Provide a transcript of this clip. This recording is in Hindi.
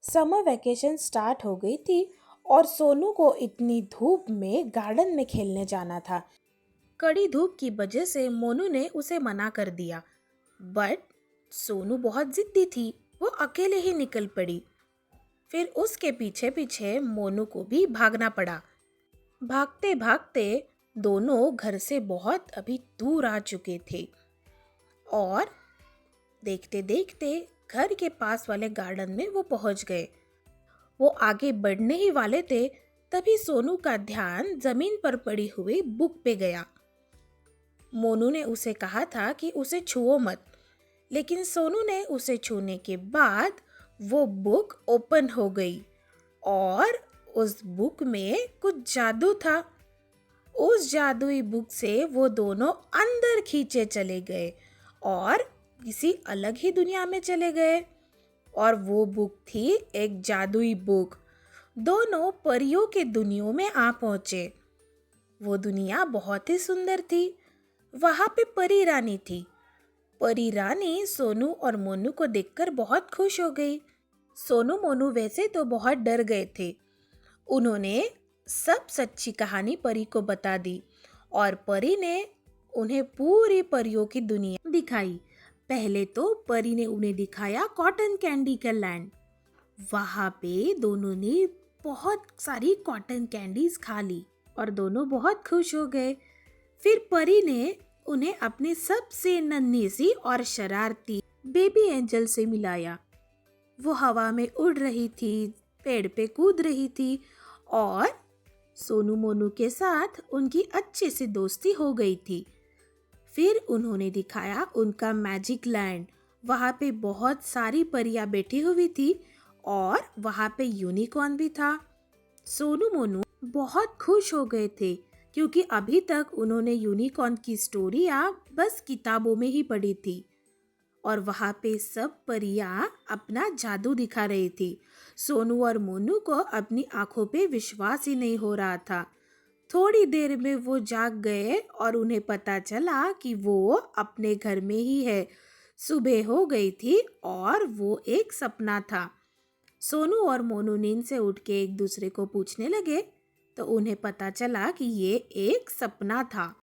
समर वैकेशन स्टार्ट हो गई थी और सोनू को इतनी धूप में गार्डन में खेलने जाना था। कड़ी धूप की वजह से मोनू ने उसे मना कर दिया, बट सोनू बहुत जिद्दी थी। वो अकेले ही निकल पड़ी। फिर उसके पीछे पीछे मोनू को भी भागना पड़ा। भागते भागते दोनों घर से बहुत अभी दूर आ चुके थे और देखते देखते घर के पास वाले गार्डन में वो पहुंच गए। वो आगे बढ़ने ही वाले थे, तभी सोनू का ध्यान जमीन पर पड़ी हुई बुक पे गया। मोनू ने उसे कहा था कि उसे छुओ मत, लेकिन सोनू ने उसे छूने के बाद वो बुक ओपन हो गई और उस बुक में कुछ जादू था। उस जादुई बुक से वो दोनों अंदर खींचे चले गए और किसी अलग ही दुनिया में चले गए। और वो बुक थी एक जादुई बुक। दोनों परियों के दुनिया में आ पहुंचे। वो दुनिया बहुत ही सुंदर थी। वहां पे परी रानी थी। परी रानी सोनू और मोनू को देखकर बहुत खुश हो गई। सोनू मोनू वैसे तो बहुत डर गए थे। उन्होंने सब सच्ची कहानी परी को बता दी और परी ने उन्हें पूरी परियों की दुनिया दिखाई। पहले तो परी ने उन्हें दिखाया कॉटन कैंडी का लैंड। वहां पे दोनों ने बहुत सारी कॉटन कैंडीज खा ली और दोनों बहुत खुश हो गए। फिर परी ने उन्हें अपने सबसे नन्ही सी और शरारती बेबी एंजल से मिलाया। वो हवा में उड़ रही थी, पेड़ पे कूद रही थी और सोनू मोनू के साथ उनकी अच्छे से दोस्ती हो गई थी। फिर उन्होंने दिखाया उनका मैजिक लैंड। वहाँ पे बहुत सारी परियां बैठी हुई थी और वहाँ पे यूनिकॉर्न भी था। सोनू मोनू बहुत खुश हो गए थे क्योंकि अभी तक उन्होंने यूनिकॉर्न की स्टोरियाँ बस किताबों में ही पढ़ी थी और वहाँ पे सब परियां अपना जादू दिखा रही थी। सोनू और मोनू को अपनी आंखों पे विश्वास ही नहीं हो रहा था। थोड़ी देर में वो जाग गए और उन्हें पता चला कि वो अपने घर में ही है। सुबह हो गई थी और वो एक सपना था। सोनू और मोनू नींद से उठ के एक दूसरे को पूछने लगे तो उन्हें पता चला कि ये एक सपना था।